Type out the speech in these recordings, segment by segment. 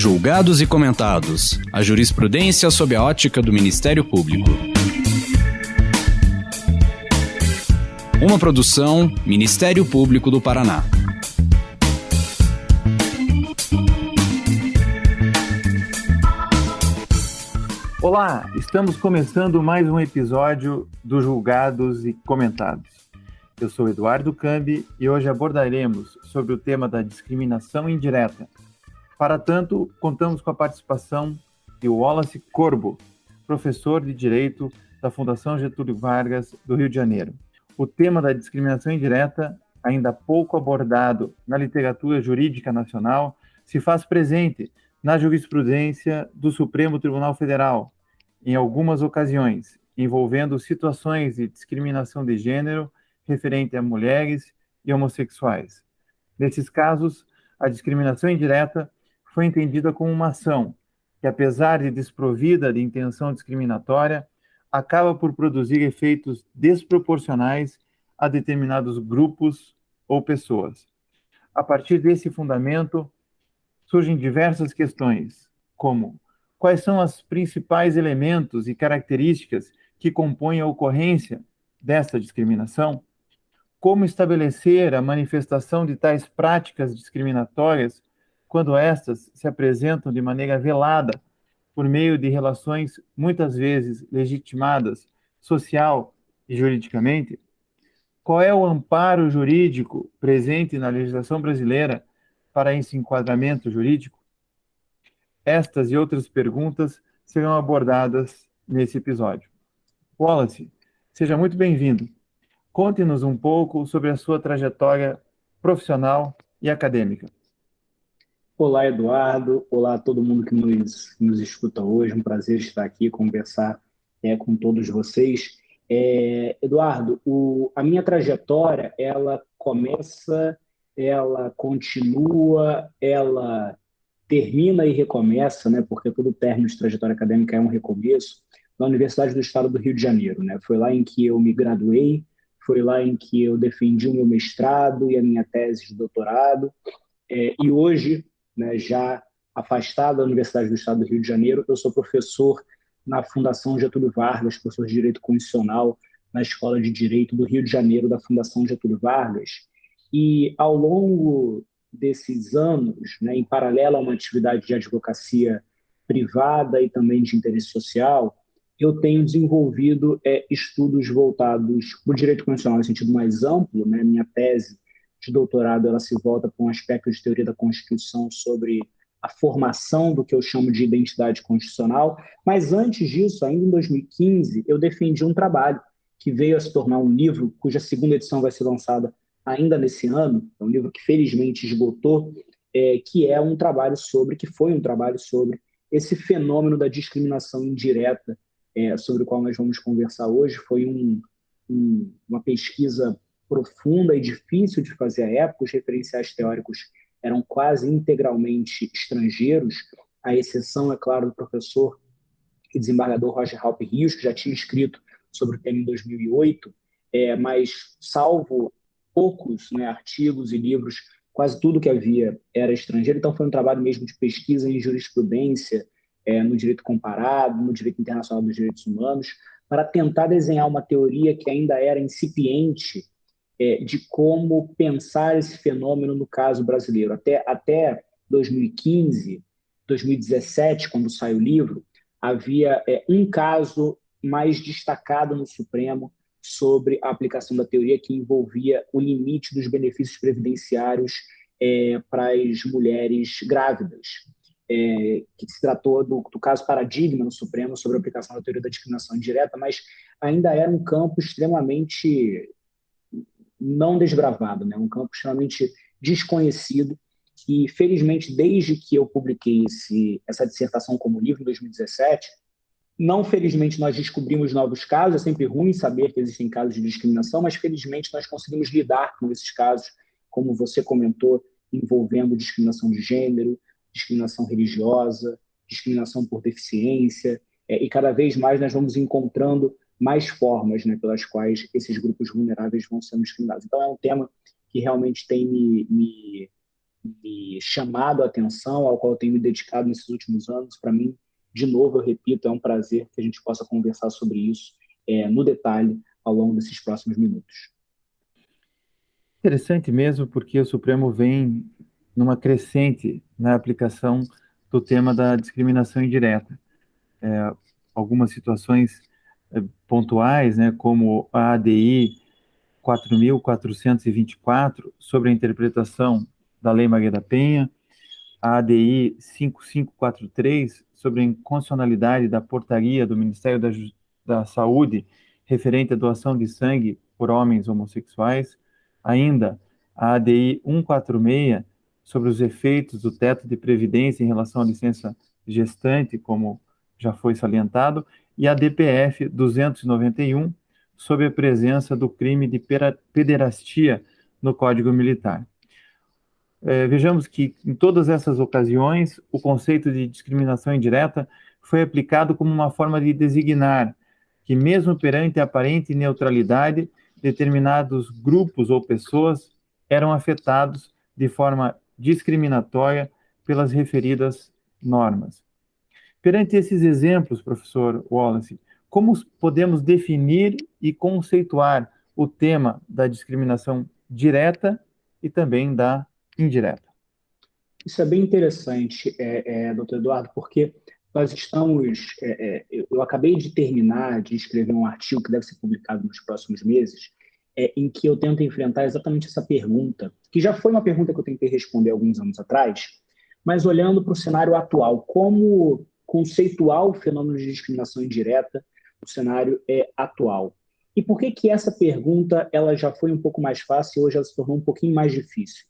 Julgados e comentados. A jurisprudência sob a ótica do Ministério Público. Uma produção Ministério Público do Paraná. Olá, estamos começando mais um episódio do Julgados e Comentados. Eu sou Eduardo Cambi e hoje abordaremos sobre o tema da discriminação indireta. Para tanto, contamos com a participação de Wallace Corbo, professor de Direito da Fundação Getúlio Vargas, do Rio de Janeiro. O tema da discriminação indireta, ainda pouco abordado na literatura jurídica nacional, se faz presente na jurisprudência do Supremo Tribunal Federal, em algumas ocasiões, envolvendo situações de discriminação de gênero referente a mulheres e homossexuais. Nesses casos, a discriminação indireta foi entendida como uma ação que, apesar de desprovida de intenção discriminatória, acaba por produzir efeitos desproporcionais a determinados grupos ou pessoas. A partir desse fundamento, surgem diversas questões, como quais são os principais elementos e características que compõem a ocorrência desta discriminação? Como estabelecer a manifestação de tais práticas discriminatórias quando estas se apresentam de maneira velada por meio de relações muitas vezes legitimadas social e juridicamente? Qual é o amparo jurídico presente na legislação brasileira para esse enquadramento jurídico? Estas e outras perguntas serão abordadas nesse episódio. Wallace, seja muito bem-vindo. Conte-nos um pouco sobre a sua trajetória profissional e acadêmica. Olá, Eduardo. Olá a todo mundo que nos escuta hoje. Um prazer estar aqui e conversar com todos vocês. Eduardo, a minha trajetória, ela começa, ela continua, ela termina e recomeça, né? Porque todo término de trajetória acadêmica é um recomeço, na Universidade do Estado do Rio de Janeiro, né? Foi lá em que eu me graduei, foi lá em que eu defendi o meu mestrado e a minha tese de doutorado, e hoje, né, já afastado da Universidade do Estado do Rio de Janeiro, eu sou professor na Fundação Getúlio Vargas, professor de Direito Constitucional na Escola de Direito do Rio de Janeiro, da Fundação Getúlio Vargas. E ao longo desses anos, né, em paralelo a uma atividade de advocacia privada e também de interesse social, eu tenho desenvolvido estudos voltados para o direito constitucional no sentido mais amplo, né? Minha tese de doutorado ela se volta para um aspecto de teoria da Constituição sobre a formação do que eu chamo de identidade constitucional, mas antes disso, ainda em 2015, eu defendi um trabalho que veio a se tornar um livro, cuja segunda edição vai ser lançada ainda nesse ano, é um livro que felizmente esgotou, que foi um trabalho sobre esse fenômeno da discriminação indireta, sobre o qual nós vamos conversar hoje. Foi uma pesquisa profunda e difícil de fazer à época. Os referenciais teóricos eram quase integralmente estrangeiros, à exceção, é claro, do professor e desembargador Roger Halpe Rios, que já tinha escrito sobre o tema em 2008, mas salvo poucos, né, artigos e livros, quase tudo que havia era estrangeiro. Então foi um trabalho mesmo de pesquisa em jurisprudência, no direito comparado, no direito internacional dos direitos humanos, para tentar desenhar uma teoria que ainda era incipiente, de como pensar esse fenômeno no caso brasileiro. Até 2015, 2017, quando sai o livro, havia um caso mais destacado no Supremo sobre a aplicação da teoria, que envolvia o limite dos benefícios previdenciários para as mulheres grávidas, que se tratou do caso paradigma no Supremo sobre a aplicação da teoria da discriminação indireta, mas ainda era um campo extremamente não desbravado, né? Um campo extremamente desconhecido, que felizmente desde que eu publiquei essa dissertação como livro em 2017, não felizmente nós descobrimos novos casos. É sempre ruim saber que existem casos de discriminação, mas felizmente nós conseguimos lidar com esses casos, como você comentou, envolvendo discriminação de gênero, discriminação religiosa, discriminação por deficiência, e cada vez mais nós vamos encontrando mais formas, né, pelas quais esses grupos vulneráveis vão sendo discriminados. Então é um tema que realmente tem me chamado a atenção, ao qual eu tenho me dedicado nesses últimos anos. Para mim, de novo, eu repito, é um prazer que a gente possa conversar sobre isso no detalhe ao longo desses próximos minutos. Interessante mesmo, porque o Supremo vem numa crescente na aplicação do tema da discriminação indireta. Algumas situações pontuais, né, como a ADI 4.424, sobre a interpretação da Lei Maria da Penha, a ADI 5543, sobre a inconstitucionalidade da portaria do Ministério da Saúde referente à doação de sangue por homens homossexuais, ainda a ADI 146, sobre os efeitos do teto de previdência em relação à licença gestante, como já foi salientado, e a DPF 291, sobre a presença do crime de pederastia no Código Militar. Vejamos que, em todas essas ocasiões, o conceito de discriminação indireta foi aplicado como uma forma de designar que, mesmo perante a aparente neutralidade, determinados grupos ou pessoas eram afetados de forma discriminatória pelas referidas normas. Perante esses exemplos, professor Wallace, como podemos definir e conceituar o tema da discriminação direta e também da indireta? Isso é bem interessante, doutor Eduardo, porque nós estamos... eu acabei de terminar de escrever um artigo que deve ser publicado nos próximos meses, em que eu tento enfrentar exatamente essa pergunta, que já foi uma pergunta que eu tentei responder alguns anos atrás, mas olhando para o cenário atual, como conceituar o fenômeno de discriminação indireta no cenário atual. E por que essa pergunta ela já foi um pouco mais fácil e hoje ela se tornou um pouquinho mais difícil?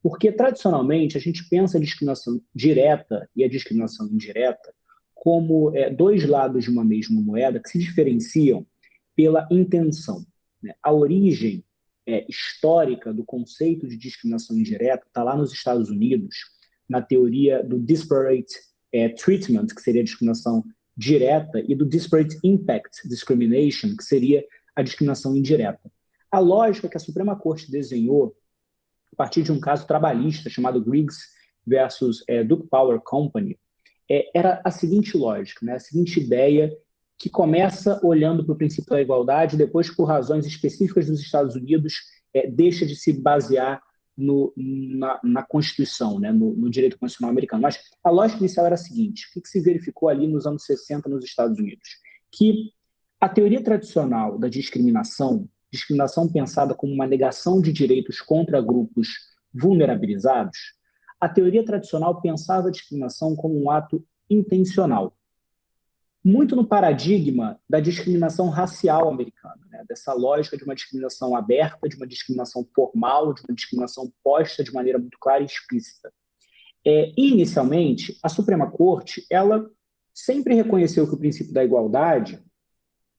Porque, tradicionalmente, a gente pensa a discriminação direta e a discriminação indireta como dois lados de uma mesma moeda que se diferenciam pela intenção, né? A origem histórica do conceito de discriminação indireta está lá nos Estados Unidos, na teoria do disparate treatment, que seria a discriminação direta, e do disparate impact discrimination, que seria a discriminação indireta. A lógica que a Suprema Corte desenhou a partir de um caso trabalhista chamado Griggs versus Duke Power Company era a seguinte lógica, né? A seguinte ideia, que começa olhando para o princípio da igualdade, depois, por razões específicas dos Estados Unidos, deixa de se basear na Constituição, né? no direito constitucional americano. Mas a lógica inicial era a seguinte: o que se verificou ali nos anos 60 nos Estados Unidos? Que a teoria tradicional da discriminação pensada como uma negação de direitos contra grupos vulnerabilizados, a teoria tradicional pensava a discriminação como um ato intencional, muito no paradigma da discriminação racial americana, né? Dessa lógica de uma discriminação aberta, de uma discriminação formal, de uma discriminação posta de maneira muito clara e explícita. E, inicialmente, a Suprema Corte ela sempre reconheceu que o princípio da igualdade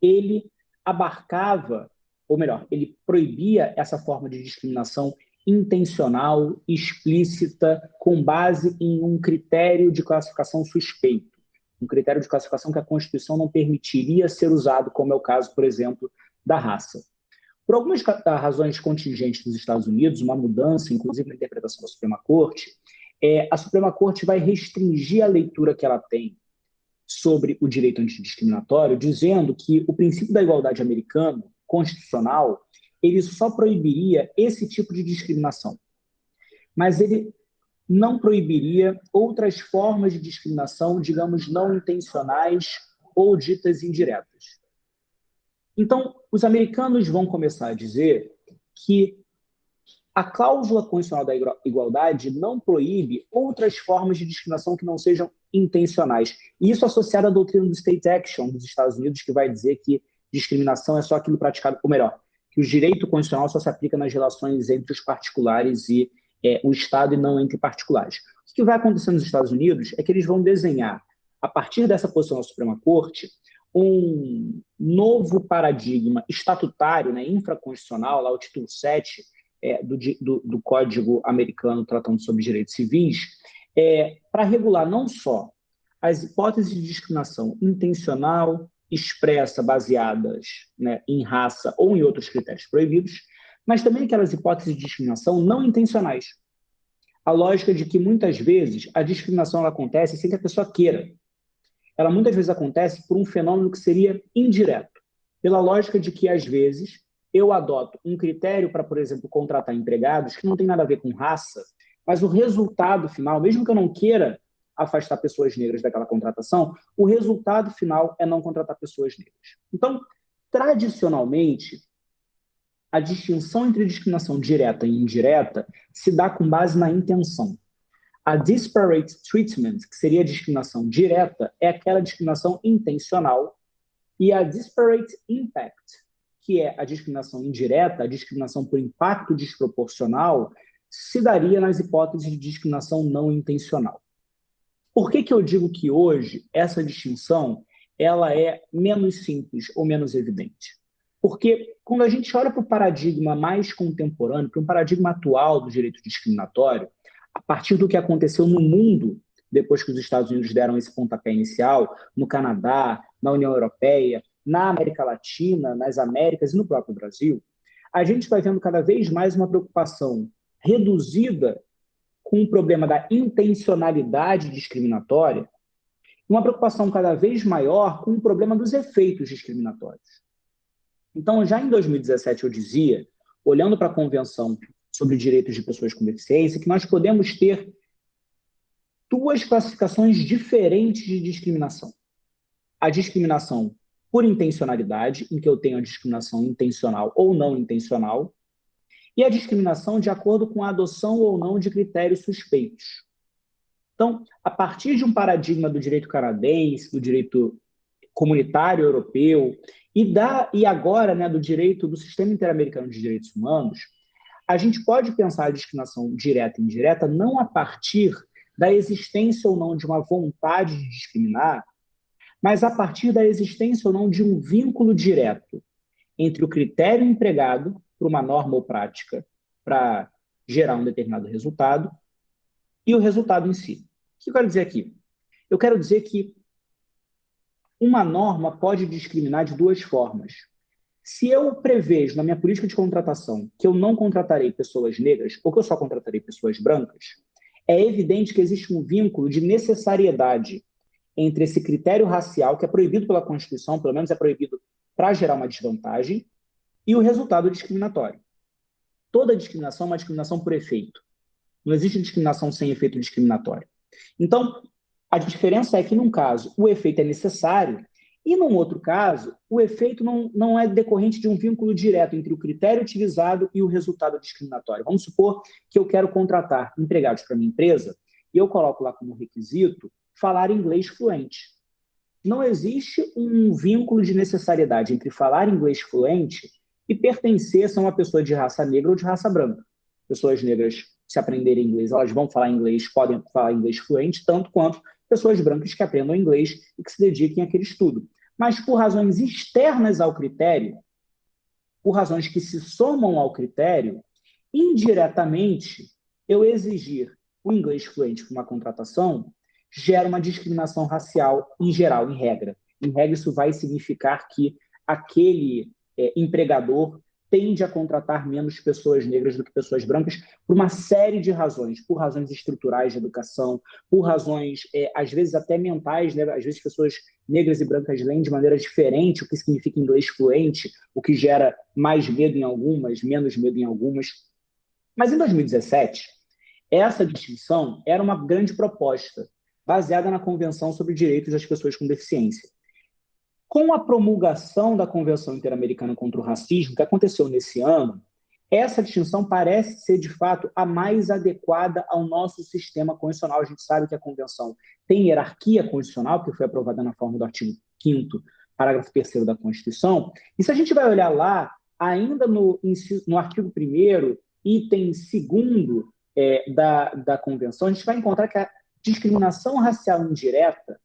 ele abarcava, ou melhor, ele proibia essa forma de discriminação intencional, explícita, com base em um critério de classificação suspeito, um critério de classificação que a Constituição não permitiria ser usado, como é o caso, por exemplo, da raça. Por algumas razões contingentes dos Estados Unidos, uma mudança, inclusive na interpretação da Suprema Corte, a Suprema Corte vai restringir a leitura que ela tem sobre o direito antidiscriminatório, dizendo que o princípio da igualdade americano, constitucional, ele só proibiria esse tipo de discriminação. Mas ele não proibiria outras formas de discriminação, digamos, não intencionais ou ditas indiretas. Então, os americanos vão começar a dizer que a cláusula constitucional da igualdade não proíbe outras formas de discriminação que não sejam intencionais. E isso associado à doutrina do State Action dos Estados Unidos, que vai dizer que discriminação é só aquilo praticado, ou melhor, que o direito constitucional só se aplica nas relações entre os particulares e o Estado e não entre particulares. O que vai acontecer nos Estados Unidos é que eles vão desenhar, a partir dessa posição da Suprema Corte, um novo paradigma estatutário, né, infraconstitucional, lá o título 7 do Código Americano tratando sobre direitos civis, para regular não só as hipóteses de discriminação intencional, expressa, baseadas, né, em raça ou em outros critérios proibidos, mas também aquelas hipóteses de discriminação não intencionais. a lógica de que muitas vezes a discriminação ela acontece sem que a pessoa queira. Ela muitas vezes acontece por um fenômeno que seria indireto, pela lógica de que, às vezes, eu adoto um critério para, por exemplo, contratar empregados que não tem nada a ver com raça, mas o resultado final, mesmo que eu não queira afastar pessoas negras daquela contratação, o resultado final é não contratar pessoas negras. Então, tradicionalmente, a distinção entre discriminação direta e indireta se dá com base na intenção. A disparate treatment, que seria a discriminação direta, é aquela discriminação intencional, e a disparate impact, que é a discriminação indireta, a discriminação por impacto desproporcional, se daria nas hipóteses de discriminação não intencional. Por que eu digo que hoje essa distinção ela é menos simples ou menos evidente? Porque quando a gente olha para o paradigma mais contemporâneo, para um paradigma atual do direito discriminatório, a partir do que aconteceu no mundo, depois que os Estados Unidos deram esse pontapé inicial, no Canadá, na União Europeia, na América Latina, nas Américas e no próprio Brasil, a gente vai vendo cada vez mais uma preocupação reduzida com o problema da intencionalidade discriminatória, uma preocupação cada vez maior com o problema dos efeitos discriminatórios. Então, já em 2017, eu dizia, olhando para a Convenção sobre Direitos de Pessoas com Deficiência, que nós podemos ter duas classificações diferentes de discriminação. A discriminação por intencionalidade, em que eu tenho a discriminação intencional ou não intencional, e a discriminação de acordo com a adoção ou não de critérios suspeitos. Então, a partir de um paradigma do direito canadense, do direito comunitário europeu, e agora, né, do direito do Sistema Interamericano de Direitos Humanos, a gente pode pensar a discriminação direta e indireta não a partir da existência ou não de uma vontade de discriminar, mas a partir da existência ou não de um vínculo direto entre o critério empregado para uma norma ou prática para gerar um determinado resultado e o resultado em si. O que eu quero dizer aqui? Eu quero dizer que uma norma pode discriminar de duas formas. Se eu prevejo na minha política de contratação que eu não contratarei pessoas negras ou que eu só contratarei pessoas brancas, é evidente que existe um vínculo de necessariedade entre esse critério racial, que é proibido pela Constituição, pelo menos é proibido para gerar uma desvantagem, e o resultado discriminatório. Toda discriminação é uma discriminação por efeito. Não existe discriminação sem efeito discriminatório. Então, a diferença é que, num caso, o efeito é necessário, e, num outro caso, o efeito não é decorrente de um vínculo direto entre o critério utilizado e o resultado discriminatório. Vamos supor que eu quero contratar empregados para minha empresa e eu coloco lá como requisito falar inglês fluente. Não existe um vínculo de necessariedade entre falar inglês fluente e pertencer a uma pessoa de raça negra ou de raça branca. Pessoas negras, se aprenderem inglês, elas vão falar inglês, podem falar inglês fluente, tanto quanto pessoas brancas que aprendam inglês e que se dediquem àquele estudo. Mas por razões externas ao critério, por razões que se somam ao critério, indiretamente, eu exigir o inglês fluente para uma contratação gera uma discriminação racial em geral, em regra. Em regra, isso vai significar que aquele empregador tende a contratar menos pessoas negras do que pessoas brancas por uma série de razões, por razões estruturais de educação, por razões, às vezes, até mentais, né? Às vezes pessoas negras e brancas leem de maneira diferente o que significa inglês fluente, o que gera mais medo em algumas, menos medo em algumas. Mas em 2017, essa distinção era uma grande proposta, baseada na Convenção sobre Direitos das Pessoas com Deficiência. Com a promulgação da Convenção Interamericana contra o Racismo, que aconteceu nesse ano, essa distinção parece ser, de fato, a mais adequada ao nosso sistema constitucional. A gente sabe que a Convenção tem hierarquia constitucional, que foi aprovada na forma do artigo 5º, parágrafo 3º da Constituição. E se a gente vai olhar lá, ainda no artigo 1º, item 2º da Convenção, a gente vai encontrar que a discriminação racial indireta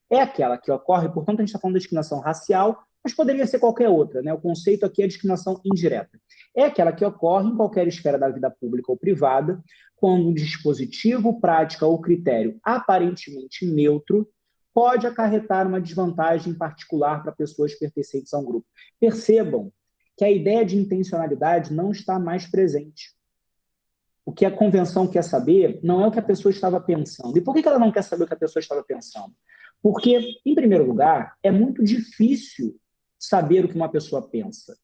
é aquela que ocorre, portanto, a gente está falando da discriminação racial, mas poderia ser qualquer outra, né? O conceito aqui é discriminação indireta. É aquela que ocorre em qualquer esfera da vida pública ou privada, quando um dispositivo, prática ou critério aparentemente neutro pode acarretar uma desvantagem particular para pessoas pertencentes a um grupo. Percebam que a ideia de intencionalidade não está mais presente. o que a convenção quer saber não é o que a pessoa estava pensando. E por que ela não quer saber o que a pessoa estava pensando? Porque, em primeiro lugar, é muito difícil saber o que uma pessoa pensa.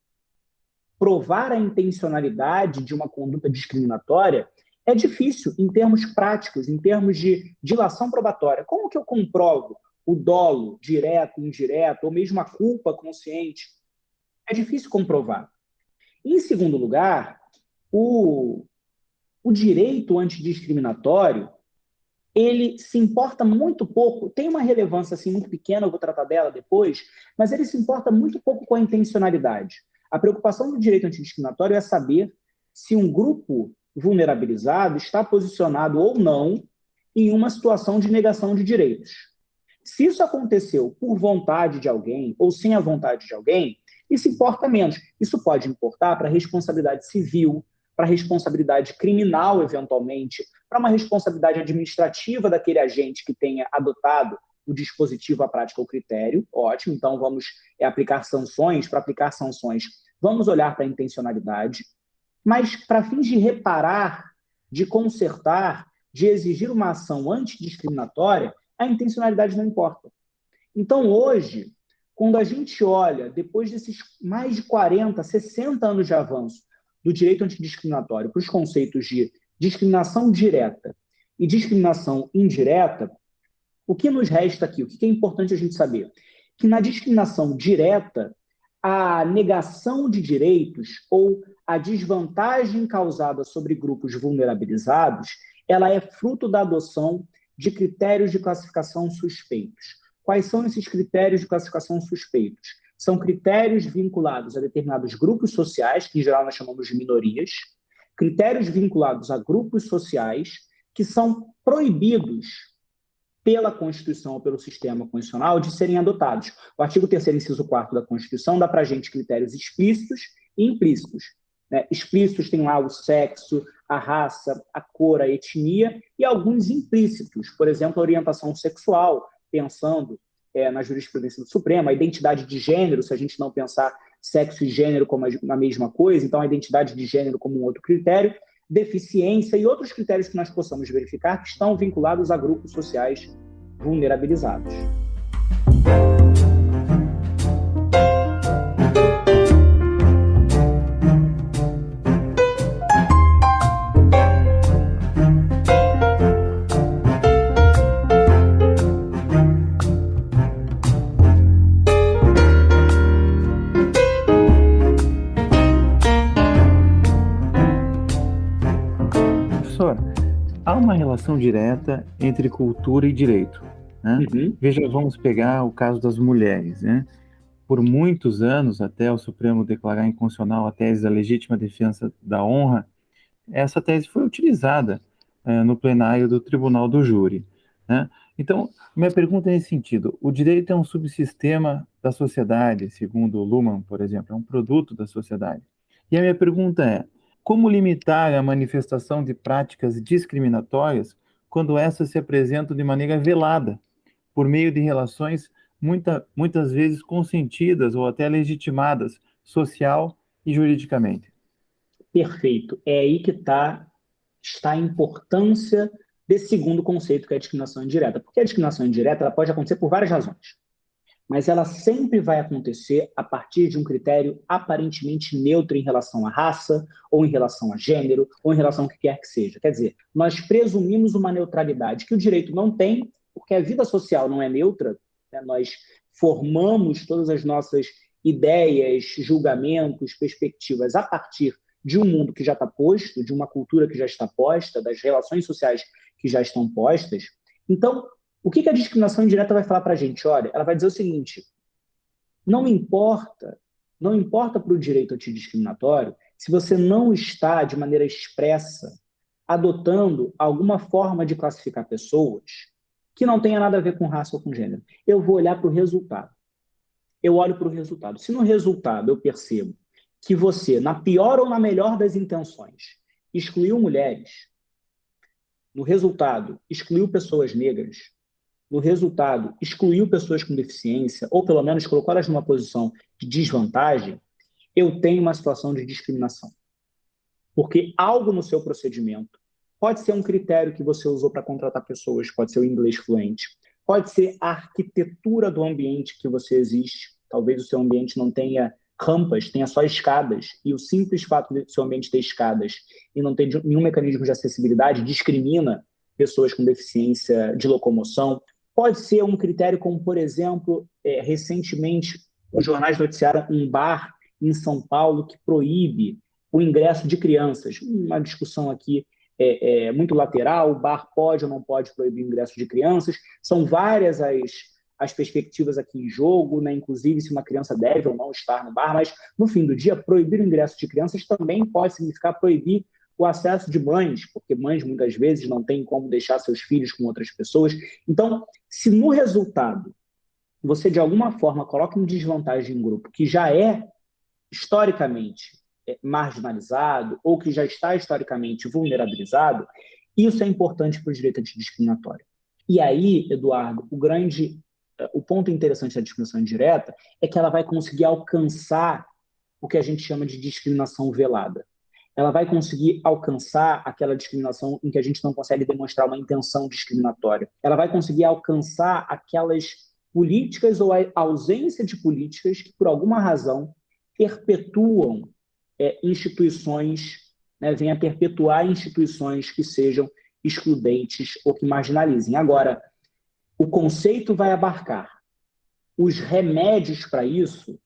Provar a intencionalidade de uma conduta discriminatória é difícil em termos práticos, em termos de dilação probatória. Como que eu comprovo o dolo direto, indireto, ou mesmo a culpa consciente? É difícil comprovar. Em segundo lugar, o direito antidiscriminatório, ele se importa muito pouco, tem uma relevância assim, muito pequena, eu vou tratar dela depois, mas ele se importa muito pouco com a intencionalidade. A preocupação do direito antidiscriminatório é saber se um grupo vulnerabilizado está posicionado ou não em uma situação de negação de direitos. Se isso aconteceu por vontade de alguém ou sem a vontade de alguém, isso importa menos. Isso pode importar para a responsabilidade civil, para a responsabilidade criminal, eventualmente, para uma responsabilidade administrativa daquele agente que tenha adotado o dispositivo, a prática, o critério. Ótimo, então vamos aplicar sanções. Para aplicar sanções, vamos olhar para a intencionalidade. Mas, para fins de reparar, de consertar, de exigir uma ação antidiscriminatória, a intencionalidade não importa. Então, hoje, quando a gente olha, depois desses mais de 40, 60 anos de avanço do direito antidiscriminatório para os conceitos de discriminação direta e discriminação indireta, o que nos resta aqui, o que é importante a gente saber? Que na discriminação direta, a negação de direitos ou a desvantagem causada sobre grupos vulnerabilizados, ela é fruto da adoção de critérios de classificação suspeitos. Quais são esses critérios de classificação suspeitos? São critérios vinculados a determinados grupos sociais, que em geral nós chamamos de minorias, critérios vinculados a grupos sociais que são proibidos pela Constituição ou pelo sistema constitucional de serem adotados. O artigo 3º, inciso 4º da Constituição dá para a gente critérios explícitos e implícitos. Explícitos tem lá o sexo, a raça, a cor, a etnia, e alguns implícitos, por exemplo, a orientação sexual, pensando na jurisprudência do Supremo, a identidade de gênero, se a gente não pensar sexo e gênero como a mesma coisa, então a identidade de gênero como um outro critério, deficiência e outros critérios que nós possamos verificar que estão vinculados a grupos sociais vulnerabilizados. Há uma relação direta entre cultura e direito, né? Veja, vamos pegar o caso das mulheres, né? Por muitos anos, até o Supremo declarar inconstitucional a tese da legítima defesa da honra, essa tese foi utilizada no plenário do Tribunal do Júri, né? Então, minha pergunta é nesse sentido: o direito é um subsistema da sociedade, segundo Luhmann, por exemplo, é um produto da sociedade. E a minha pergunta é: como limitar a manifestação de práticas discriminatórias quando essas se apresentam de maneira velada, por meio de relações muitas vezes consentidas ou até legitimadas, social e juridicamente? Perfeito. É aí que está a importância desse segundo conceito, que é a discriminação indireta. Porque a discriminação indireta ela pode acontecer por várias razões, mas ela sempre vai acontecer a partir de um critério aparentemente neutro em relação à raça, ou em relação a gênero, ou em relação ao que quer que seja. Quer dizer, nós presumimos uma neutralidade que o direito não tem, porque a vida social não é neutra, né? Nós formamos todas as nossas ideias, julgamentos, perspectivas a partir de um mundo que já está posto, de uma cultura que já está posta, das relações sociais que já estão postas. Então, o que a discriminação indireta vai falar para a gente? Olha, ela vai dizer o seguinte: não importa para o direito antidiscriminatório se você não está, de maneira expressa, adotando alguma forma de classificar pessoas que não tenha nada a ver com raça ou com gênero. Eu vou olhar para o resultado. Eu olho para o resultado. Se no resultado eu percebo que você, na pior ou na melhor das intenções, excluiu mulheres, no resultado, excluiu pessoas negras, no resultado, excluiu pessoas com deficiência, ou pelo menos colocou elas numa posição de desvantagem, eu tenho uma situação de discriminação. porque algo no seu procedimento pode ser um critério que você usou para contratar pessoas, pode ser o inglês fluente, pode ser a arquitetura do ambiente que você existe. Talvez o seu ambiente não tenha rampas, tenha só escadas, e o simples fato de seu ambiente ter escadas e não ter nenhum mecanismo de acessibilidade discrimina pessoas com deficiência de locomoção. Pode ser um critério como, por exemplo, recentemente os jornais noticiaram um bar em São Paulo que proíbe o ingresso de crianças. Uma discussão aqui muito lateral, o bar pode ou não pode proibir o ingresso de crianças. São várias as perspectivas aqui em jogo, né? Inclusive se uma criança deve ou não estar no bar, mas no fim do dia, proibir o ingresso de crianças também pode significar proibir o acesso de mães, porque mães muitas vezes não têm como deixar seus filhos com outras pessoas. Então, se no resultado você de alguma forma coloca em desvantagem um grupo que já é historicamente marginalizado ou que já está historicamente vulnerabilizado, isso é importante para o direito antidiscriminatório. E aí, Eduardo, o ponto interessante da discriminação indireta é que ela vai conseguir alcançar o que a gente chama de discriminação velada. Ela vai conseguir alcançar aquela discriminação em que a gente não consegue demonstrar uma intenção discriminatória. Ela vai conseguir alcançar aquelas políticas ou a ausência de políticas que, por alguma razão, perpetuam instituições, né, vêm a perpetuar instituições que sejam excludentes ou que marginalizem. Agora, o conceito vai abarcar. Os remédios para isso,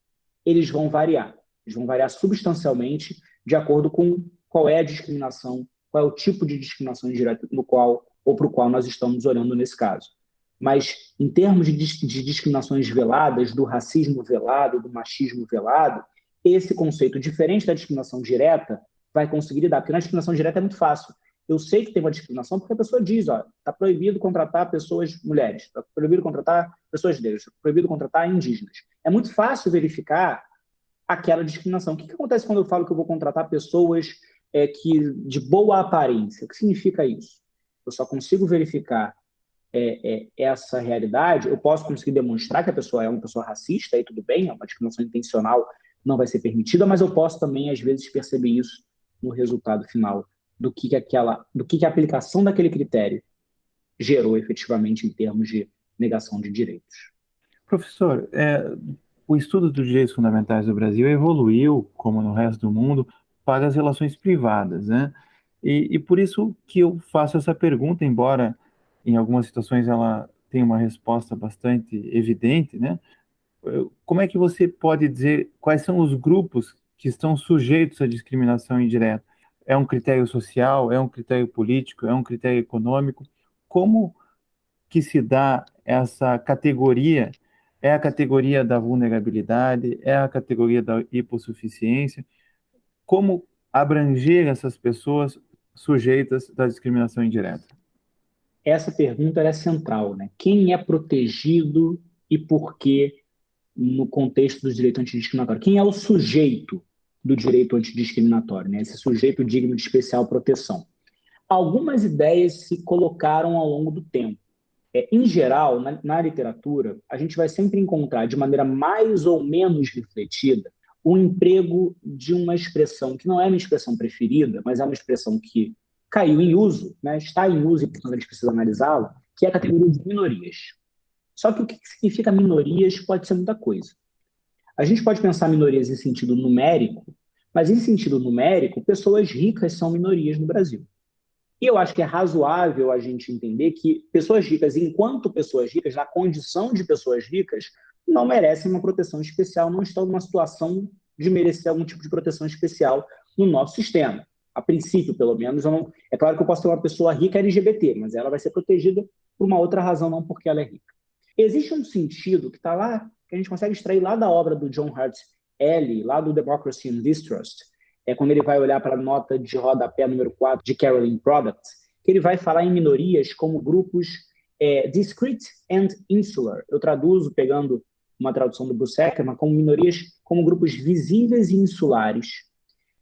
eles vão variar. Eles vão variar substancialmente de acordo com qual é a discriminação, qual é o tipo de discriminação indireta no qual ou para o qual nós estamos olhando nesse caso. Mas, em termos de discriminações veladas, do racismo velado, do machismo velado, esse conceito, diferente da discriminação direta, vai conseguir lidar. Porque na discriminação direta é muito fácil. Eu sei que tem uma discriminação porque a pessoa diz, está proibido contratar pessoas mulheres, está proibido contratar pessoas negras, está proibido contratar indígenas. É muito fácil verificar aquela discriminação. O que acontece quando eu falo que eu vou contratar pessoas de boa aparência? O que significa isso? Eu só consigo verificar essa realidade, eu posso conseguir demonstrar que a pessoa é uma pessoa racista, aí tudo bem, é uma discriminação intencional, não vai ser permitida, mas eu posso também, às vezes, perceber isso no resultado final, do que a aplicação daquele critério gerou efetivamente em termos de negação de direitos. Professor, o estudo dos direitos fundamentais do Brasil evoluiu, como no resto do mundo, para as relações privadas, né? E por isso que eu faço essa pergunta, embora em algumas situações ela tenha uma resposta bastante evidente, né? Como é que você pode dizer quais são os grupos que estão sujeitos à discriminação indireta? É um critério social? É um critério político? É um critério econômico? Como que se dá essa categoria? É a categoria da vulnerabilidade? É a categoria da hipossuficiência? Como abranger essas pessoas sujeitas da discriminação indireta? Essa pergunta é central, né? Quem é protegido e por quê no contexto do direito antidiscriminatório? Quem é o sujeito do direito antidiscriminatório, né? Esse sujeito digno de especial proteção. Algumas ideias se colocaram ao longo do tempo. Em geral, na literatura, a gente vai sempre encontrar, de maneira mais ou menos refletida, o emprego de uma expressão que não é uma expressão preferida, mas é uma expressão que caiu em uso, né? Está em uso e, portanto, a gente precisa analisá-la, que é a categoria de minorias. Só que o que significa minorias pode ser muita coisa. A gente pode pensar minorias em sentido numérico, mas em sentido numérico, pessoas ricas são minorias no Brasil. E eu acho que é razoável a gente entender que pessoas ricas, enquanto pessoas ricas, na condição de pessoas ricas, não merecem uma proteção especial, não estão numa situação de merecer algum tipo de proteção especial no nosso sistema. A princípio, pelo menos, é claro que eu posso ter uma pessoa rica LGBT, mas ela vai ser protegida por uma outra razão, não porque ela é rica. Existe um sentido que está lá, que a gente consegue extrair lá da obra do John Hart Ely, lá do Democracy and Distrust, quando ele vai olhar para a nota de rodapé número 4 de Caroline Products, que ele vai falar em minorias como grupos discrete and insular. Eu traduzo, pegando uma tradução do Bruce Ackerman, como minorias como grupos visíveis e insulares,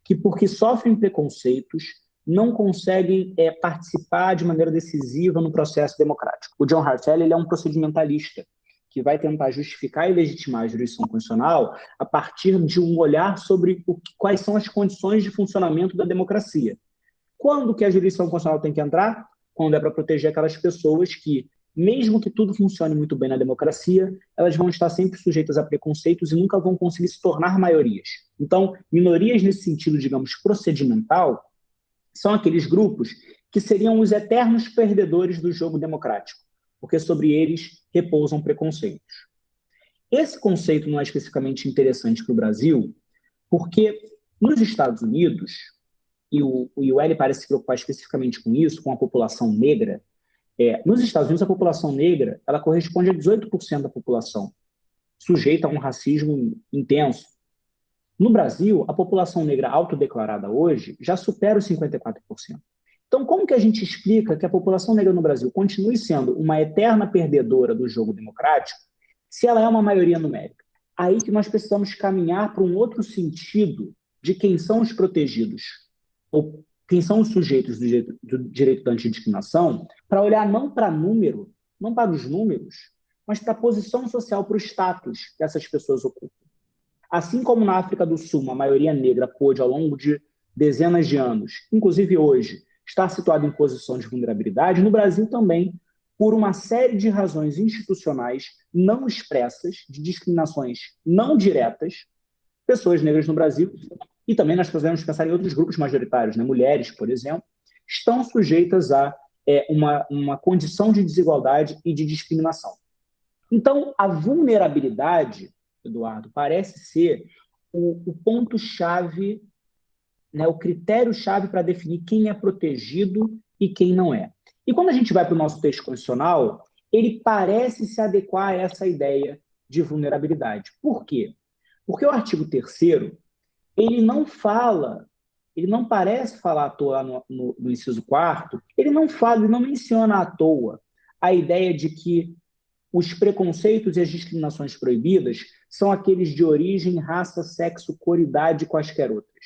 que, porque sofrem preconceitos, não conseguem participar de maneira decisiva no processo democrático. O John Hart Ely, ele é um procedimentalista. que vai tentar justificar e legitimar a jurisdição constitucional a partir de um olhar sobre quais são as condições de funcionamento da democracia. Quando que a jurisdição constitucional tem que entrar? Quando é para proteger aquelas pessoas que, mesmo que tudo funcione muito bem na democracia, elas vão estar sempre sujeitas a preconceitos e nunca vão conseguir se tornar maiorias. Então, minorias nesse sentido, digamos, procedimental, são aqueles grupos que seriam os eternos perdedores do jogo democrático, porque sobre eles repousam preconceitos. Esse conceito não é especificamente interessante para o Brasil, porque nos Estados Unidos, e o IUL parece se preocupar especificamente com isso, com a população negra, nos Estados Unidos a população negra ela corresponde a 18% da população, sujeita a um racismo intenso. No Brasil, a população negra autodeclarada hoje já supera os 54%. Então, como que a gente explica que a população negra no Brasil continue sendo uma eterna perdedora do jogo democrático se ela é uma maioria numérica? Aí que nós precisamos caminhar para um outro sentido de quem são os protegidos, ou quem são os sujeitos do direito da antidiscriminação, para olhar não para número, não para os números, mas para a posição social, para o status que essas pessoas ocupam. Assim como na África do Sul, a maioria negra pôde, ao longo de dezenas de anos, inclusive hoje, estar situada em posição de vulnerabilidade, no Brasil também, por uma série de razões institucionais não expressas, de discriminações não diretas, pessoas negras no Brasil, e também nós podemos pensar em outros grupos majoritários, né? Mulheres, por exemplo, estão sujeitas a uma condição de desigualdade e de discriminação. Então, a vulnerabilidade, Eduardo, parece ser o ponto-chave, né, o critério-chave para definir quem é protegido e quem não é. E quando a gente vai para o nosso texto constitucional, ele parece se adequar a essa ideia de vulnerabilidade. Por quê? Porque o artigo 3º, ele não parece falar à toa no inciso 4º, ele não menciona à toa a ideia de que os preconceitos e as discriminações proibidas são aqueles de origem, raça, sexo, cor, idade e quaisquer outras.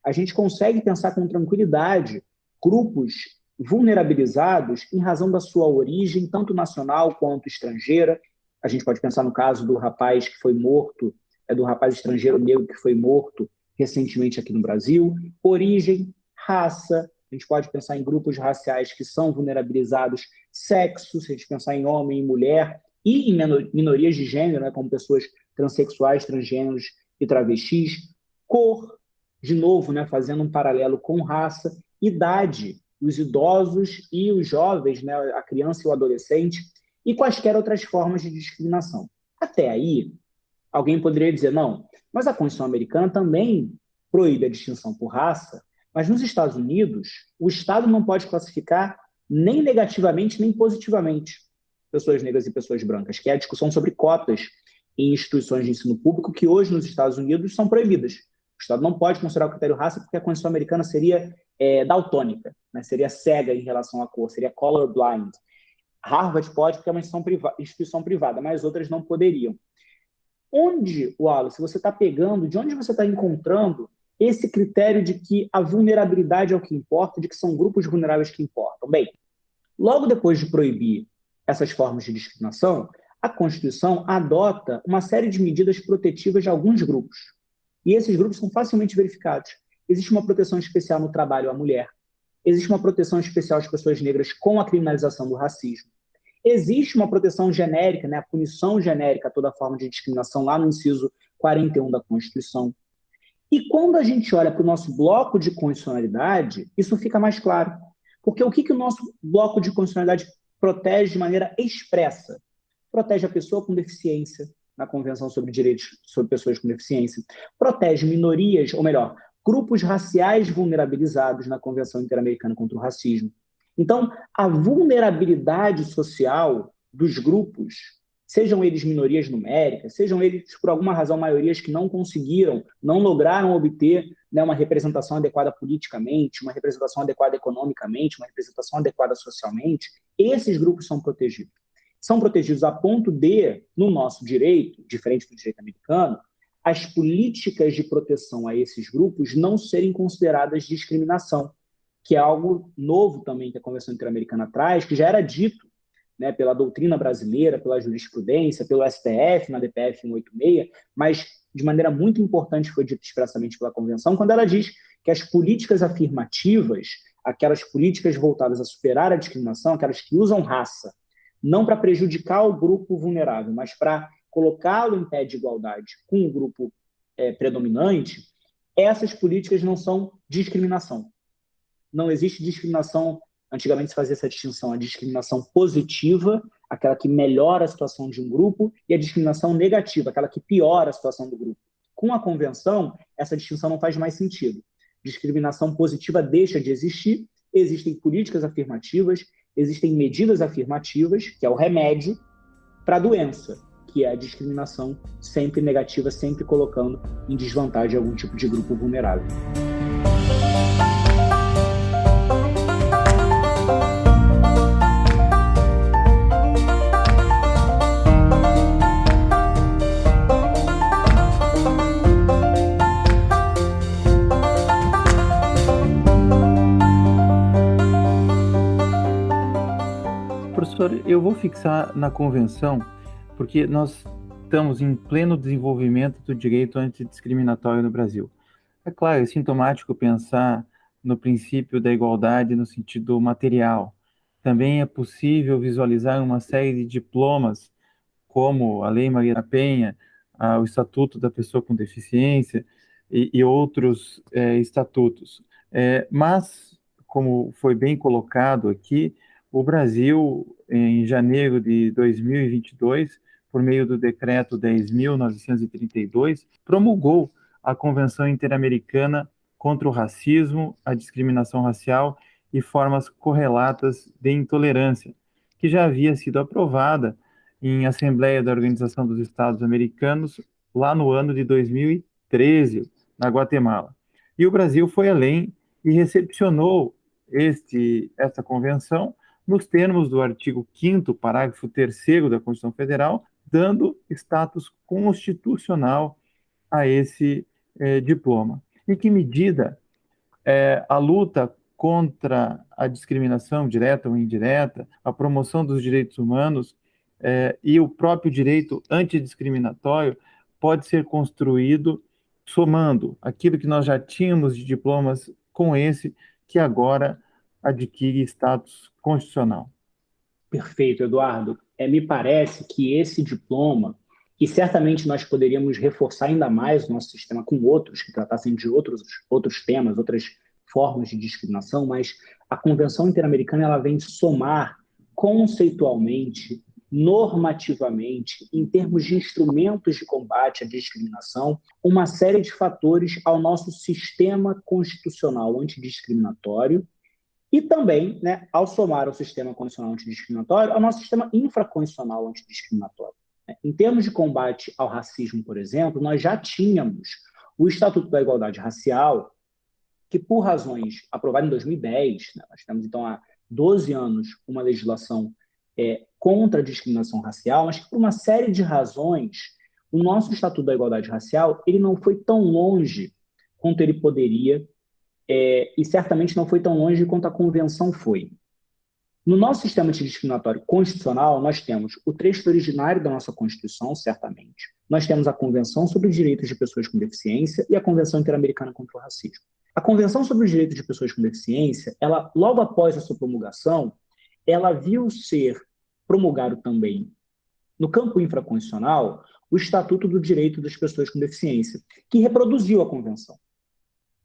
A gente consegue pensar com tranquilidade grupos vulnerabilizados em razão da sua origem, tanto nacional quanto estrangeira. A gente pode pensar no caso do rapaz que foi morto, do rapaz estrangeiro negro que foi morto recentemente aqui no Brasil. Origem, raça, a gente pode pensar em grupos raciais que são vulnerabilizados, sexo, se a gente pensar em homem e mulher, e em minorias de gênero, né, como pessoas transexuais, transgêneros e travestis, cor, de novo, né, fazendo um paralelo com raça, idade, os idosos e os jovens, né, a criança e o adolescente, e quaisquer outras formas de discriminação. Até aí, alguém poderia dizer, não, mas a Constituição americana também proíbe a distinção por raça, mas nos Estados Unidos, o Estado não pode classificar nem negativamente nem positivamente pessoas negras e pessoas brancas, que é a discussão sobre cotas em instituições de ensino público que hoje nos Estados Unidos são proibidas. O Estado não pode considerar o critério raça porque a Constituição americana seria daltônica, né? Seria cega em relação à cor, seria colorblind. Harvard pode porque é uma instituição privada, mas outras não poderiam. Onde, Wallace, você está pegando, de onde você está encontrando esse critério de que a vulnerabilidade é o que importa, de que são grupos vulneráveis que importam? Bem, logo depois de proibir essas formas de discriminação, a Constituição adota uma série de medidas protetivas de alguns grupos. E esses grupos são facilmente verificados. Existe uma proteção especial no trabalho à mulher. Existe uma proteção especial às pessoas negras com a criminalização do racismo. Existe uma proteção genérica, né, a punição genérica a toda forma de discriminação lá no inciso 41 da Constituição. E quando a gente olha para o nosso bloco de constitucionalidade, isso fica mais claro. Porque o que o nosso bloco de constitucionalidade protege de maneira expressa? Protege a pessoa com deficiência, na Convenção sobre Direitos sobre Pessoas com Deficiência. Protege minorias, ou melhor, grupos raciais vulnerabilizados na Convenção Interamericana contra o Racismo. Então, a vulnerabilidade social dos grupos, sejam eles minorias numéricas, sejam eles, por alguma razão, maiorias que não conseguiram, não lograram obter, né, uma representação adequada politicamente, uma representação adequada economicamente, uma representação adequada socialmente, esses grupos são protegidos. São protegidos a ponto de, no nosso direito, diferente do direito americano, as políticas de proteção a esses grupos não serem consideradas discriminação, que é algo novo também que a Convenção Interamericana traz, que já era dito né, pela doutrina brasileira, pela jurisprudência, pelo STF, na DPF 186, mas de maneira muito importante foi dito expressamente pela Convenção, quando ela diz que as políticas afirmativas, aquelas políticas voltadas a superar a discriminação, aquelas que usam raça, não para prejudicar o grupo vulnerável, mas para colocá-lo em pé de igualdade com o grupo predominante, essas políticas não são discriminação. Não existe discriminação, antigamente se fazia essa distinção, a discriminação positiva, aquela que melhora a situação de um grupo, e a discriminação negativa, aquela que piora a situação do grupo. Com a Convenção, essa distinção não faz mais sentido. Discriminação positiva deixa de existir, existem políticas afirmativas, existem medidas afirmativas, que é o remédio, para a doença, que é a discriminação sempre negativa, sempre colocando em desvantagem algum tipo de grupo vulnerável. Professor, eu vou fixar na Convenção, porque nós estamos em pleno desenvolvimento do direito antidiscriminatório no Brasil. É claro, é sintomático pensar no princípio da igualdade no sentido material. Também é possível visualizar uma série de diplomas, como a Lei Maria da Penha, o Estatuto da Pessoa com Deficiência e outros estatutos. Mas, como foi bem colocado aqui, o Brasil, em janeiro de 2022, por meio do Decreto 10.932, promulgou a Convenção Interamericana contra o Racismo, a Discriminação Racial e Formas Correlatas de Intolerância, que já havia sido aprovada em Assembleia da Organização dos Estados Americanos lá no ano de 2013, na Guatemala. E o Brasil foi além e recepcionou essa convenção nos termos do artigo 5º, parágrafo 3º da Constituição Federal, dando status constitucional a esse diploma. Em que medida a luta contra a discriminação direta ou indireta, a promoção dos direitos humanos e o próprio direito antidiscriminatório pode ser construído somando aquilo que nós já tínhamos de diplomas com esse, que agora adquire status constitucional. Perfeito, Eduardo. Me parece que esse diploma, e certamente nós poderíamos reforçar ainda mais o nosso sistema com outros, que tratassem de outros temas, outras formas de discriminação, mas a Convenção Interamericana ela vem somar conceitualmente, normativamente, em termos de instrumentos de combate à discriminação, uma série de fatores ao nosso sistema constitucional antidiscriminatório, e também, né, ao somar o sistema constitucional antidiscriminatório, ao nosso sistema infraconstitucional antidiscriminatório. Em termos de combate ao racismo, por exemplo, nós já tínhamos o Estatuto da Igualdade Racial, que por razões aprovadas em 2010, né, nós temos então há 12 anos uma legislação contra a discriminação racial, mas que por uma série de razões, o nosso Estatuto da Igualdade Racial ele não foi tão longe quanto ele poderia, e certamente não foi tão longe quanto a Convenção foi. No nosso sistema antidiscriminatório constitucional, nós temos o texto originário da nossa Constituição, certamente. Nós temos a Convenção sobre os Direitos de Pessoas com Deficiência e a Convenção Interamericana contra o Racismo. A Convenção sobre os Direitos de Pessoas com Deficiência, ela, logo após a sua promulgação, ela viu ser promulgado também, no campo infraconstitucional, o Estatuto do Direito das Pessoas com Deficiência, que reproduziu a Convenção.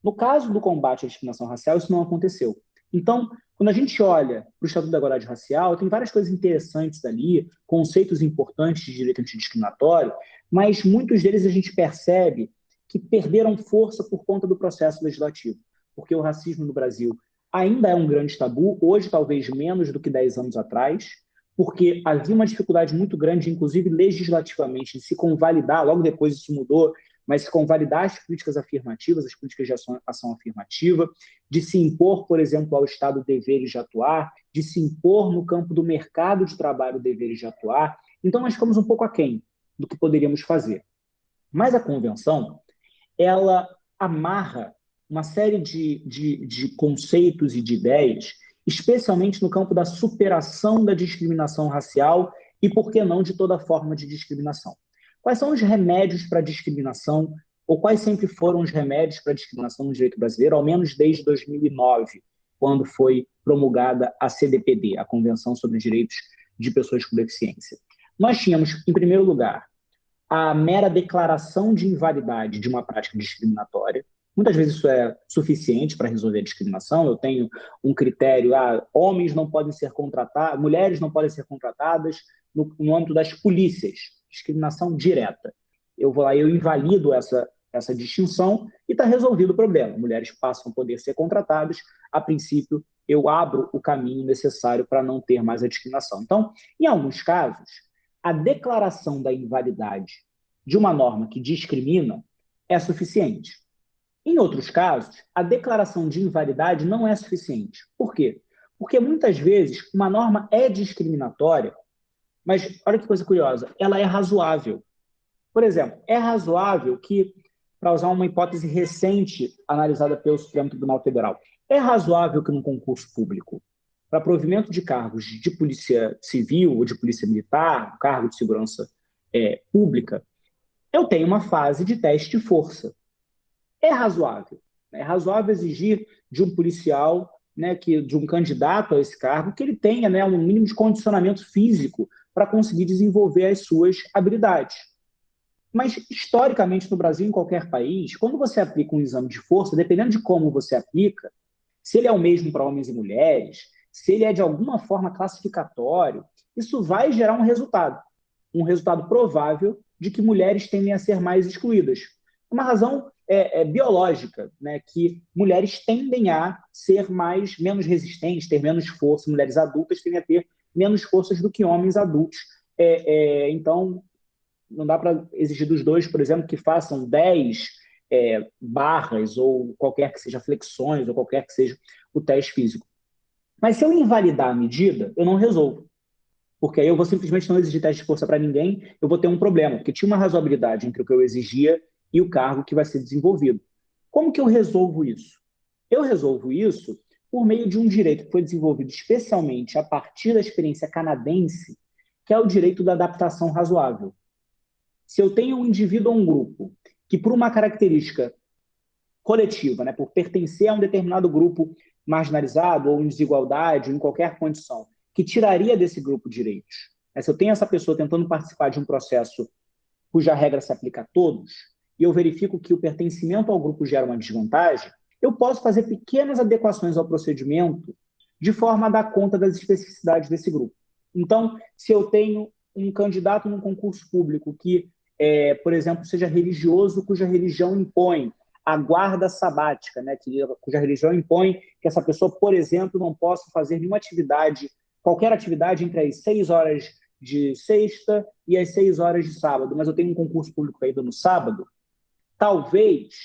No caso do combate à discriminação racial, isso não aconteceu. Então, quando a gente olha para o Estatuto da Igualdade Racial, tem várias coisas interessantes ali, conceitos importantes de direito antidiscriminatório, mas muitos deles a gente percebe que perderam força por conta do processo legislativo, porque o racismo no Brasil ainda é um grande tabu, hoje talvez menos do que 10 anos atrás, porque havia uma dificuldade muito grande, inclusive legislativamente, de se convalidar, logo depois isso mudou, mas se convalidar as políticas afirmativas, as políticas de ação afirmativa, de se impor, por exemplo, ao Estado deveres de atuar, de se impor no campo do mercado de trabalho deveres de atuar. Então, nós ficamos um pouco aquém do que poderíamos fazer. Mas a Convenção, ela amarra uma série de conceitos e de ideias especialmente no campo da superação da discriminação racial e, por que não, de toda forma de discriminação. Quais são os remédios para a discriminação, ou quais sempre foram os remédios para a discriminação no direito brasileiro, ao menos desde 2009, quando foi promulgada a CDPD, a Convenção sobre Direitos de Pessoas com Deficiência? Nós tínhamos, em primeiro lugar, a mera declaração de invalidade de uma prática discriminatória. Muitas vezes isso é suficiente para resolver a discriminação. Eu tenho um critério, homens não podem ser contratados, mulheres não podem ser contratadas no âmbito das polícias, discriminação direta. Eu vou lá e eu invalido essa distinção e está resolvido o problema. Mulheres passam a poder ser contratadas, a princípio eu abro o caminho necessário para não ter mais a discriminação. Então, em alguns casos, a declaração da invalidade de uma norma que discrimina é suficiente. Em outros casos, a declaração de invalidade não é suficiente. Por quê? Porque muitas vezes uma norma é discriminatória, mas olha que coisa curiosa, ela é razoável. Por exemplo, é razoável que, para usar uma hipótese recente analisada pelo Supremo Tribunal Federal, é razoável que num concurso público, para provimento de cargos de polícia civil ou de polícia militar, cargo de segurança pública, eu tenho uma fase de teste de força. É razoável. É razoável exigir de um policial, de um candidato a esse cargo, que ele tenha um mínimo de condicionamento físico para conseguir desenvolver as suas habilidades. Mas, historicamente, no Brasil, em qualquer país, quando você aplica um exame de força, dependendo de como você aplica, se ele é o mesmo para homens e mulheres, se ele é de alguma forma classificatório, isso vai gerar um resultado provável de que mulheres tendem a ser mais excluídas. Uma razão biológica, que mulheres tendem a ser menos resistentes, ter menos força, mulheres adultas tendem a ter menos forças do que homens adultos. Então, não dá para exigir dos dois, por exemplo, que façam 10 barras ou qualquer que seja flexões ou qualquer que seja o teste físico. Mas se eu invalidar a medida, eu não resolvo. Porque aí eu vou simplesmente não exigir teste de força para ninguém, eu vou ter um problema, porque tinha uma razoabilidade entre o que eu exigia e o cargo que vai ser desenvolvido. Como que eu resolvo isso? Eu resolvo isso por meio de um direito que foi desenvolvido especialmente a partir da experiência canadense, que é o direito da adaptação razoável. Se eu tenho um indivíduo ou um grupo que, por uma característica coletiva, por pertencer a um determinado grupo marginalizado ou em desigualdade ou em qualquer condição, que tiraria desse grupo direitos. Se eu tenho essa pessoa tentando participar de um processo cuja regra se aplica a todos, e eu verifico que o pertencimento ao grupo gera uma desvantagem, eu posso fazer pequenas adequações ao procedimento de forma a dar conta das especificidades desse grupo. Então, se eu tenho um candidato num concurso público que, por exemplo, seja religioso, cuja religião impõe a guarda sabática, cuja religião impõe que essa pessoa, por exemplo, não possa fazer nenhuma atividade, qualquer atividade entre as 6 horas de sexta e as 6 horas de sábado, mas eu tenho um concurso público ainda no sábado, talvez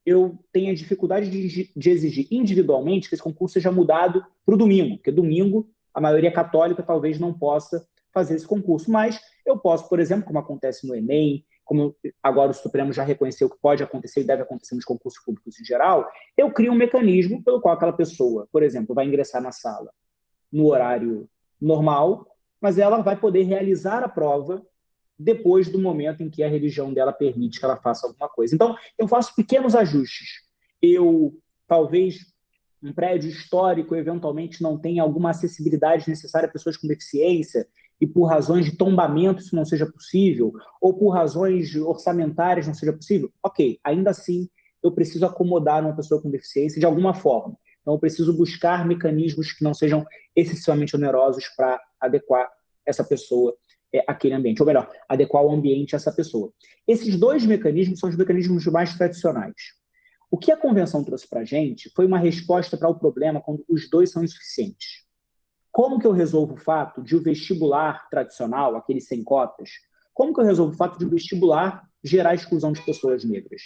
eu tenha dificuldade de exigir individualmente que esse concurso seja mudado para o domingo, porque domingo a maioria católica talvez não possa fazer esse concurso, mas eu posso, por exemplo, como acontece no Enem, como agora o Supremo já reconheceu que pode acontecer e deve acontecer nos concursos públicos em geral, eu crio um mecanismo pelo qual aquela pessoa, por exemplo, vai ingressar na sala no horário normal, mas ela vai poder realizar a prova depois do momento em que a religião dela permite que ela faça alguma coisa. Então, eu faço pequenos ajustes. Talvez, um prédio histórico, eventualmente, não tenha alguma acessibilidade necessária a pessoas com deficiência, e por razões de tombamento isso não seja possível, ou por razões orçamentárias não seja possível. Ok, ainda assim, eu preciso acomodar uma pessoa com deficiência de alguma forma. Então, eu preciso buscar mecanismos que não sejam excessivamente onerosos para adequar essa pessoa àquele ambiente, ou melhor, adequar o ambiente a essa pessoa. Esses dois mecanismos são os mecanismos mais tradicionais. O que a Convenção trouxe para a gente foi uma resposta para o problema quando os dois são insuficientes. Como que eu resolvo o fato de o vestibular tradicional, aquele sem cotas, como que eu resolvo o fato de o vestibular gerar exclusão de pessoas negras?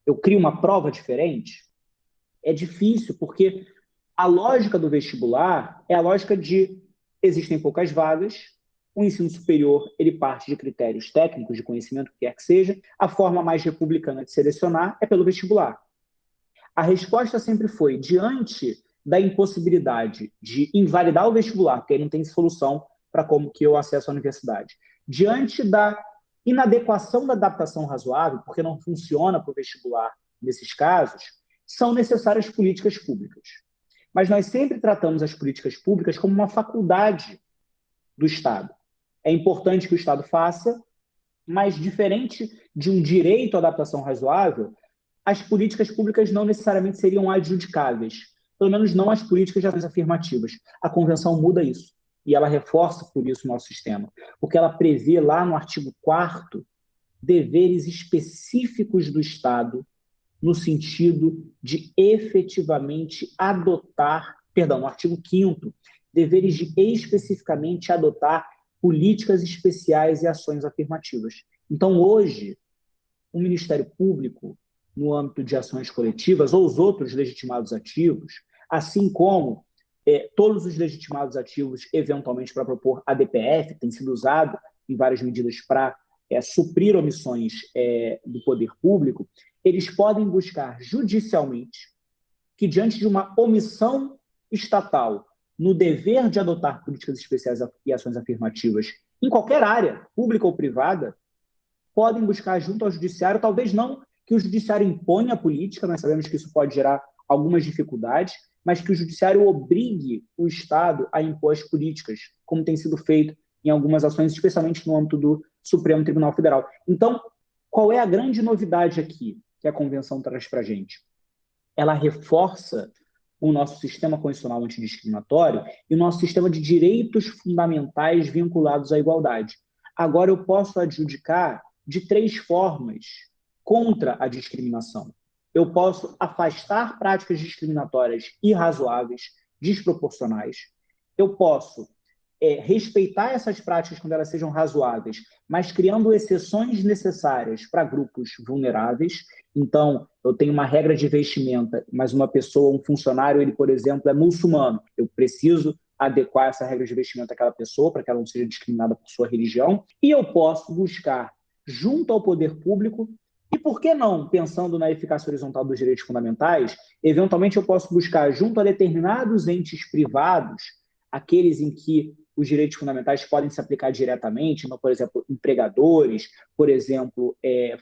Eu crio uma prova diferente? É difícil, porque a lógica do vestibular é a lógica de existem poucas vagas, o ensino superior ele parte de critérios técnicos, de conhecimento, o que quer que seja, a forma mais republicana de selecionar é pelo vestibular. A resposta sempre foi, diante da impossibilidade de invalidar o vestibular, porque aí não tem solução para como que eu acesso à universidade, diante da inadequação da adaptação razoável, porque não funciona para o vestibular nesses casos, são necessárias políticas públicas. Mas nós sempre tratamos as políticas públicas como uma faculdade do Estado. É importante que o Estado faça, mas diferente de um direito à adaptação razoável, as políticas públicas não necessariamente seriam adjudicáveis, pelo menos não as políticas de ações afirmativas. A Convenção muda isso, e ela reforça por isso o nosso sistema, porque ela prevê lá no artigo 4º deveres específicos do Estado no sentido de efetivamente adotar, perdão, no artigo 5º, deveres de especificamente adotar políticas especiais e ações afirmativas. Então, hoje, o Ministério Público, no âmbito de ações coletivas, ou os outros legitimados ativos, assim como todos os legitimados ativos, eventualmente para propor ADPF, tem sido usado em várias medidas para suprir omissões do poder público, eles podem buscar judicialmente que, diante de uma omissão estatal no dever de adotar políticas especiais e ações afirmativas em qualquer área, pública ou privada, podem buscar junto ao judiciário, talvez não que o judiciário imponha a política, nós sabemos que isso pode gerar algumas dificuldades, mas que o judiciário obrigue o Estado a impor as políticas, como tem sido feito em algumas ações, especialmente no âmbito do Supremo Tribunal Federal. Então, qual é a grande novidade aqui que a Convenção traz para a gente? Ela reforça o nosso sistema constitucional antidiscriminatório e o nosso sistema de direitos fundamentais vinculados à igualdade. Agora eu posso adjudicar de 3 formas contra a discriminação. Eu posso afastar práticas discriminatórias irrazoáveis, desproporcionais. Eu posso respeitar essas práticas quando elas sejam razoáveis, mas criando exceções necessárias para grupos vulneráveis. Então, eu tenho uma regra de vestimenta, mas uma pessoa, um funcionário, ele, por exemplo, é muçulmano. Eu preciso adequar essa regra de vestimenta àquela pessoa para que ela não seja discriminada por sua religião. E eu posso buscar, junto ao poder público, e por que não, pensando na eficácia horizontal dos direitos fundamentais, eventualmente eu posso buscar, junto a determinados entes privados, aqueles em que os direitos fundamentais podem se aplicar diretamente, então, por exemplo, empregadores, por exemplo,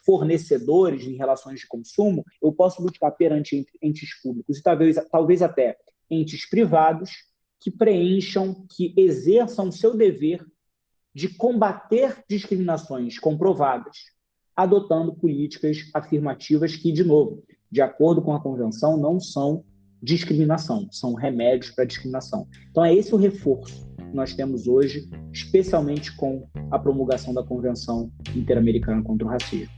fornecedores em relações de consumo, eu posso buscar perante entes públicos e talvez até entes privados que preencham, que exerçam o seu dever de combater discriminações comprovadas, adotando políticas afirmativas que, de novo, de acordo com a Convenção, não são discriminação, são remédios para a discriminação. Então, é esse o reforço que nós temos hoje, especialmente com a promulgação da Convenção Interamericana contra o Racismo.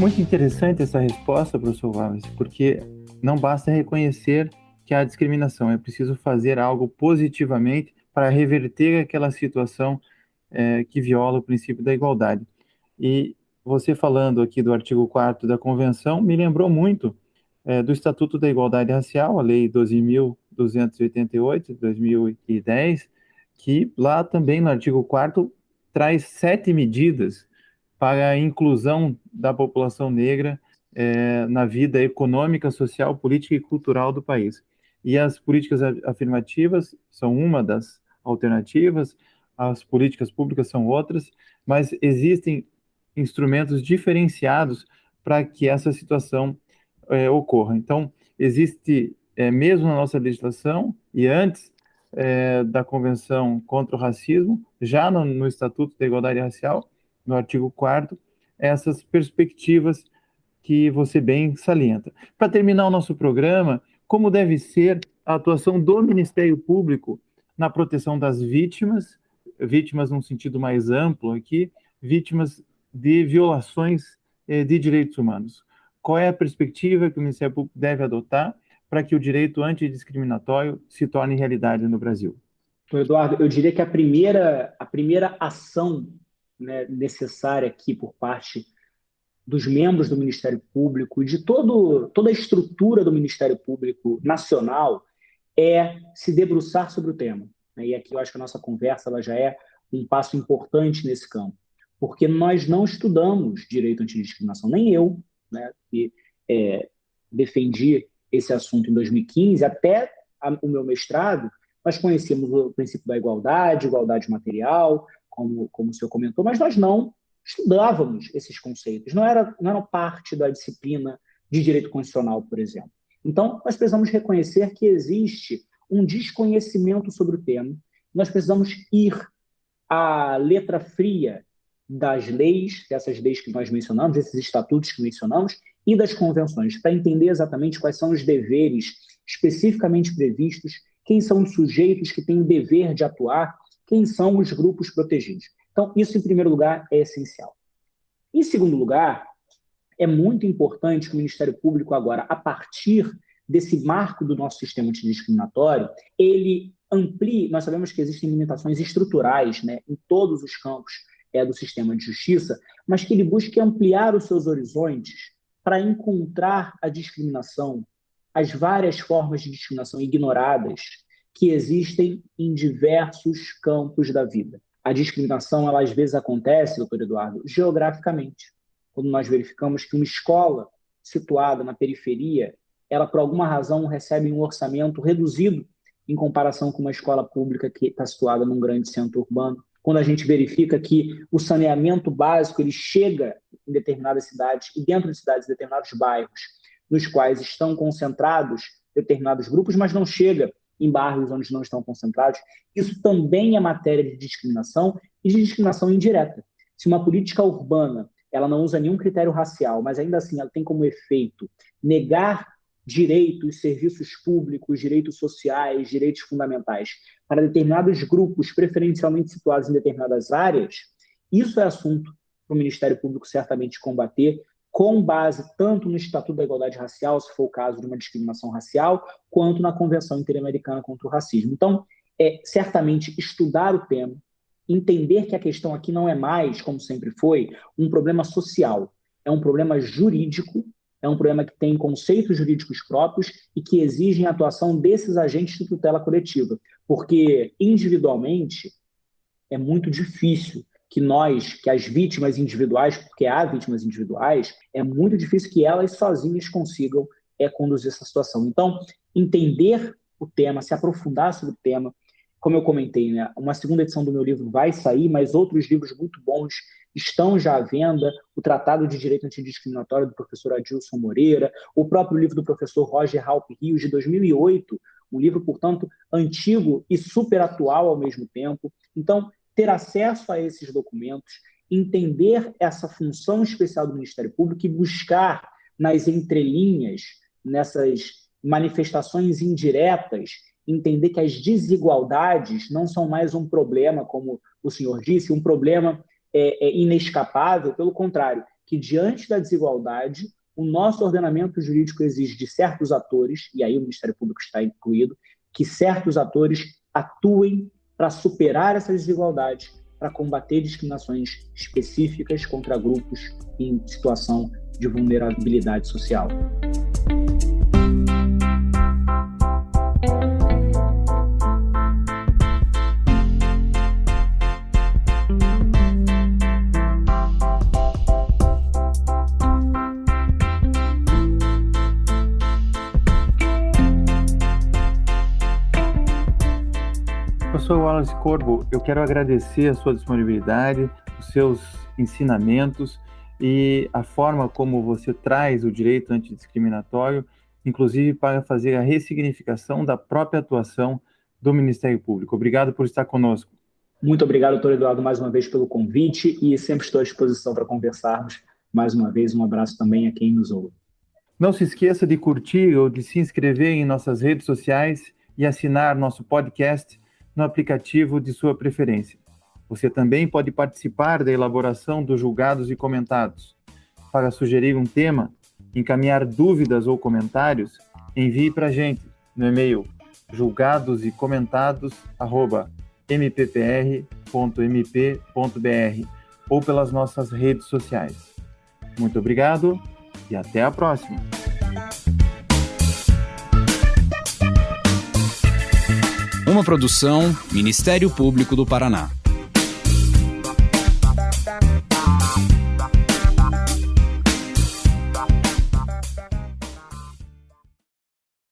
Muito interessante essa resposta, professor Wallace, porque não basta reconhecer que há discriminação, é preciso fazer algo positivamente para reverter aquela situação que viola o princípio da igualdade. E você falando aqui do artigo 4º da Convenção, me lembrou muito do Estatuto da Igualdade Racial, a Lei 12.288, de 2010, que lá também no artigo 4º traz 7 medidas para a inclusão da população negra na vida econômica, social, política e cultural do país. E as políticas afirmativas são uma das alternativas, as políticas públicas são outras, mas existem instrumentos diferenciados para que essa situação ocorra. Então, existe, mesmo na nossa legislação, e antes da Convenção contra o Racismo, já no Estatuto da Igualdade Racial, no artigo 4º, essas perspectivas que você bem salienta. Para terminar o nosso programa, como deve ser a atuação do Ministério Público na proteção das vítimas, vítimas num sentido mais amplo aqui, vítimas de violações de direitos humanos? Qual é a perspectiva que o Ministério Público deve adotar para que o direito antidiscriminatório se torne realidade no Brasil? Eduardo, eu diria que a primeira ação, né, necessária aqui por parte dos membros do Ministério Público e de toda a estrutura do Ministério Público Nacional é se debruçar sobre o tema. E aqui eu acho que a nossa conversa ela já é um passo importante nesse campo, porque nós não estudamos direito antidiscriminação, nem eu, né, que defendi esse assunto em 2015, até o meu mestrado, nós conhecíamos o princípio da igualdade material, como o senhor comentou, mas nós não estudávamos esses conceitos, não eram parte da disciplina de direito constitucional, por exemplo. Então, nós precisamos reconhecer que existe um desconhecimento sobre o tema, nós precisamos ir à letra fria das leis, dessas leis que nós mencionamos, desses estatutos que mencionamos, e das convenções, para entender exatamente quais são os deveres especificamente previstos, quem são os sujeitos que têm o dever de atuar, quem são os grupos protegidos. Então, isso, em primeiro lugar, é essencial. Em segundo lugar, é muito importante que o Ministério Público agora, a partir desse marco do nosso sistema antidiscriminatório, ele amplie, nós sabemos que existem limitações estruturais, né, em todos os campos do sistema de justiça, mas que ele busque ampliar os seus horizontes para encontrar a discriminação, as várias formas de discriminação ignoradas que existem em diversos campos da vida. A discriminação, ela às vezes acontece, doutor Eduardo, geograficamente. Quando nós verificamos que uma escola situada na periferia, ela por alguma razão recebe um orçamento reduzido em comparação com uma escola pública que está situada num grande centro urbano. Quando a gente verifica que o saneamento básico ele chega em determinadas cidades e dentro de cidades, em determinados bairros, nos quais estão concentrados determinados grupos, mas não chega em bairros onde não estão concentrados, isso também é matéria de discriminação e de discriminação indireta. Se uma política urbana ela não usa nenhum critério racial, mas ainda assim ela tem como efeito negar direitos, serviços públicos, direitos sociais, direitos fundamentais para determinados grupos preferencialmente situados em determinadas áreas, isso é assunto para o Ministério Público certamente combater, com base tanto no Estatuto da Igualdade Racial, se for o caso de uma discriminação racial, quanto na Convenção Interamericana contra o Racismo. Então, certamente estudar o tema, entender que a questão aqui não é mais, como sempre foi, um problema social, é um problema jurídico, é um problema que tem conceitos jurídicos próprios e que exigem a atuação desses agentes de tutela coletiva, porque individualmente é muito difícil que as vítimas individuais, porque há vítimas individuais, é muito difícil que elas sozinhas consigam conduzir essa situação. Então, entender o tema, se aprofundar sobre o tema, como eu comentei, né, uma segunda edição do meu livro vai sair, mas outros livros muito bons estão já à venda, o Tratado de Direito Antidiscriminatório do professor Adilson Moreira, o próprio livro do professor Roger Halpe Rios, de 2008, um livro, portanto, antigo e super atual ao mesmo tempo. Então, ter acesso a esses documentos, entender essa função especial do Ministério Público e buscar nas entrelinhas, nessas manifestações indiretas, entender que as desigualdades não são mais um problema, como o senhor disse, um problema inescapável, pelo contrário, que diante da desigualdade, o nosso ordenamento jurídico exige de certos atores, e aí o Ministério Público está incluído, que certos atores atuem para superar essa desigualdade, para combater discriminações específicas contra grupos em situação de vulnerabilidade social. Professor Wallace Corbo, eu quero agradecer a sua disponibilidade, os seus ensinamentos e a forma como você traz o direito antidiscriminatório, inclusive para fazer a ressignificação da própria atuação do Ministério Público. Obrigado por estar conosco. Muito obrigado, doutor Eduardo, mais uma vez pelo convite e sempre estou à disposição para conversarmos. Mais uma vez, um abraço também a quem nos ouve. Não se esqueça de curtir ou de se inscrever em nossas redes sociais e assinar nosso podcast no aplicativo de sua preferência. Você também pode participar da elaboração dos julgados e comentados. Para sugerir um tema, encaminhar dúvidas ou comentários, envie para a gente no e-mail julgadosecomentados@mppr.mp.br ou pelas nossas redes sociais. Muito obrigado e até a próxima. Uma produção Ministério Público do Paraná.